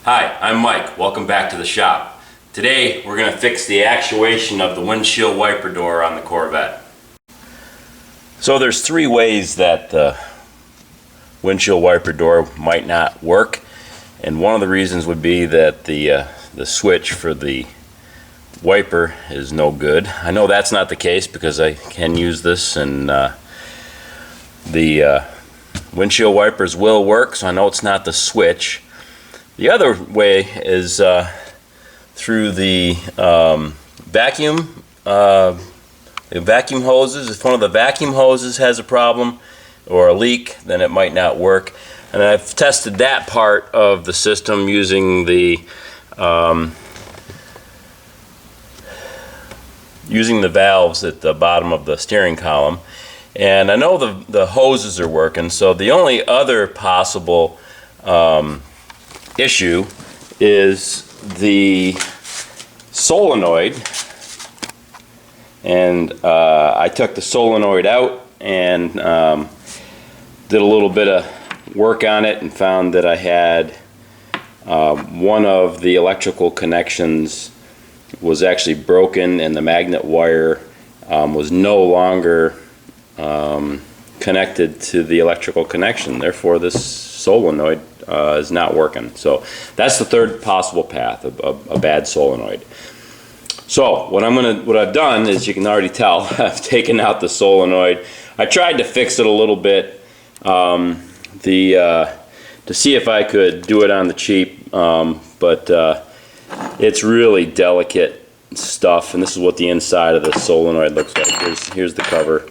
Hi, I'm Mike. Welcome back to the shop. Today we're going to fix the actuation of the windshield wiper door on the Corvette. So there's three ways that the windshield wiper door might not work, and one of the reasons would be that the switch for the wiper is no good. I know that's not the case because I can use this, and the windshield wipers will work, so I know it's not the switch. The other way is through the vacuum hoses. If one of the vacuum hoses has a problem or a leak, then it might not work. And I've tested that part of the system using the valves at the bottom of the steering column, and I know the hoses are working. So the only other possible issue is the solenoid, and I took the solenoid out and did a little bit of work on it and found that I had one of the electrical connections was actually broken, and the magnet wire was no longer connected to the electrical connection. Therefore, this solenoid is not working. So that's the third possible path, a bad solenoid. So what I've done is, you can already tell, I've taken out the solenoid. I tried to fix it a little bit to see if I could do it on the cheap, but it's really delicate stuff, and this is what the inside of the solenoid looks like. Here's the cover.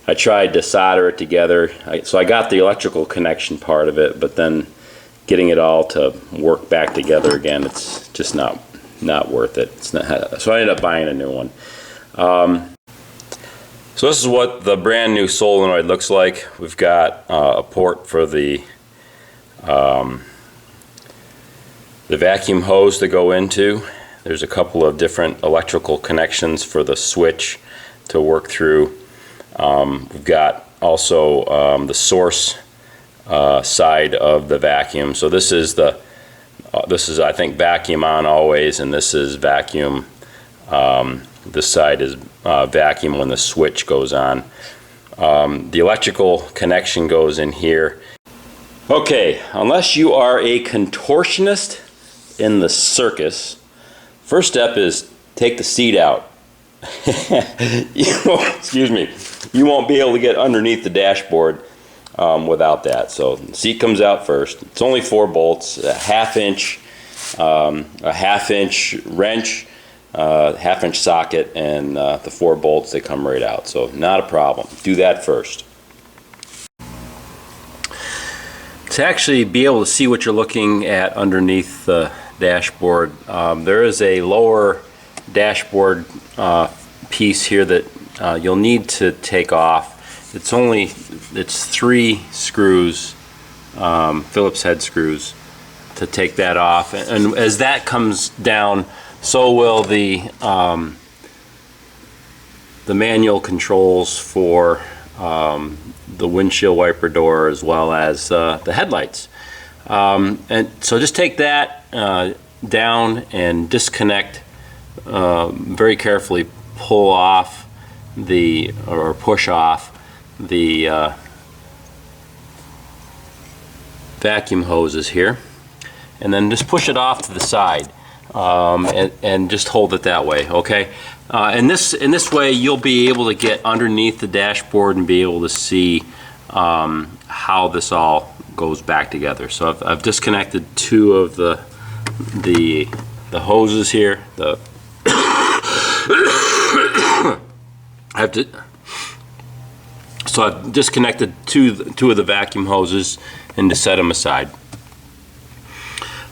I tried to solder it together, so I got the electrical connection part of it, but then getting it all to work back together again, it's just not worth it. It's not, so I ended up buying a new one. So this is what the brand new solenoid looks like. We've got a port for the vacuum hose to go into. There's a couple of different electrical connections for the switch to work through. We've got also the source side of the vacuum. So this is I think vacuum on always, and this is vacuum. This side is vacuum when the switch goes on. The electrical connection goes in here. Okay, unless you are a contortionist in the circus, first step is take the seat out. Excuse me. You won't be able to get underneath the dashboard without that. So the seat comes out first. It's only 4 bolts, a half-inch wrench, half-inch socket, and the 4 bolts, they come right out. So not a problem. Do that first. To actually be able to see what you're looking at underneath the dashboard, there is a lower dashboard piece here that you'll need to take off. It's 3 screws, Phillips head screws, to take that off, and as that comes down, so will the manual controls for the windshield wiper door, as well as the headlights. And so just take that down and disconnect, very carefully pull off or push off the vacuum hoses here, and then just push it off to the side, and just hold it that way. Okay, in this way you'll be able to get underneath the dashboard and be able to see how this all goes back together. So I've disconnected 2 of the hoses here. So I've disconnected two of the vacuum hoses and to set them aside.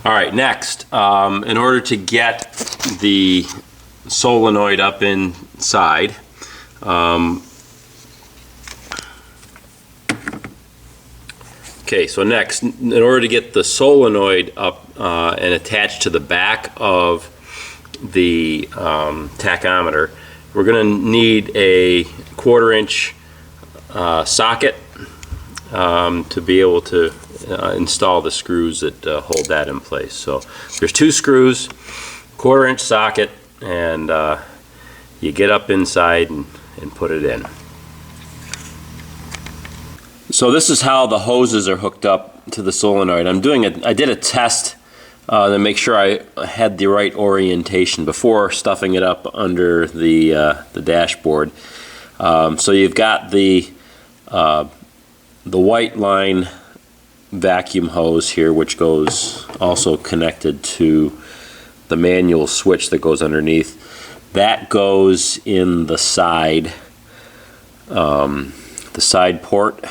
All right, next, in order to get the solenoid up inside, okay, so next, in order to get the solenoid up and attached to the back of the tachometer, we're going to need a 1/4 inch socket to be able to install the screws that hold that in place. So there's 2 screws, 1/4-inch socket, and you get up inside and put it in. So this is how the hoses are hooked up to the solenoid. I did a test to make sure I had the right orientation before stuffing it up under the dashboard. So you've got the white line vacuum hose here, which goes also connected to the manual switch that goes underneath. That goes in the side port,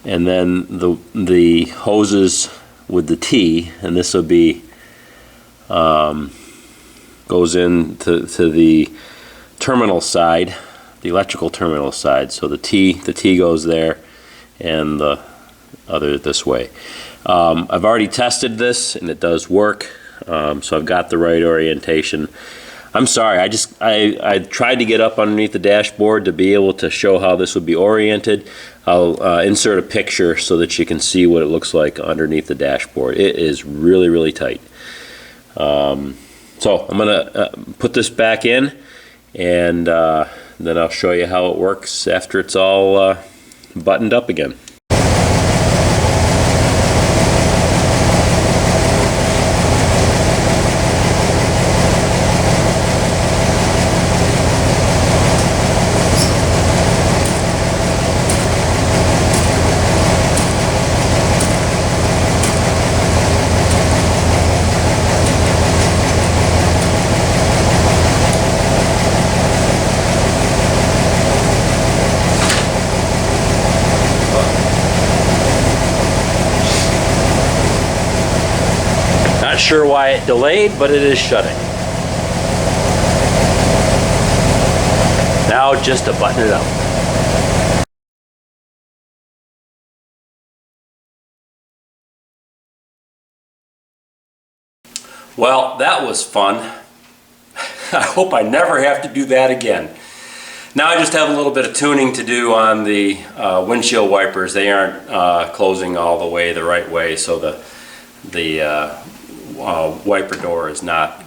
and then the hoses with the T, and this will be goes into the terminal side, the electrical terminal side. So the T goes there, and the other this way. I've already tested this, and it does work. So I've got the right orientation. I'm sorry, I tried to get up underneath the dashboard to be able to show how this would be oriented. I'll insert a picture so that you can see what it looks like underneath the dashboard. It is really, really tight. So I'm gonna put this back in, and then I'll show you how it works after it's all buttoned up again. Not sure why it delayed, but it is shutting. Now just to button it up. Well, that was fun. I hope I never have to do that again. Now I just have a little bit of tuning to do on the windshield wipers. They aren't closing all the way the right way, so the wiper door is not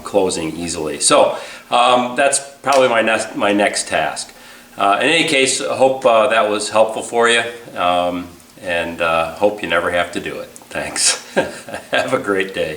closing easily. So that's probably my next task. In any case, I hope that was helpful for you, and hope you never have to do it. Thanks. Have a great day.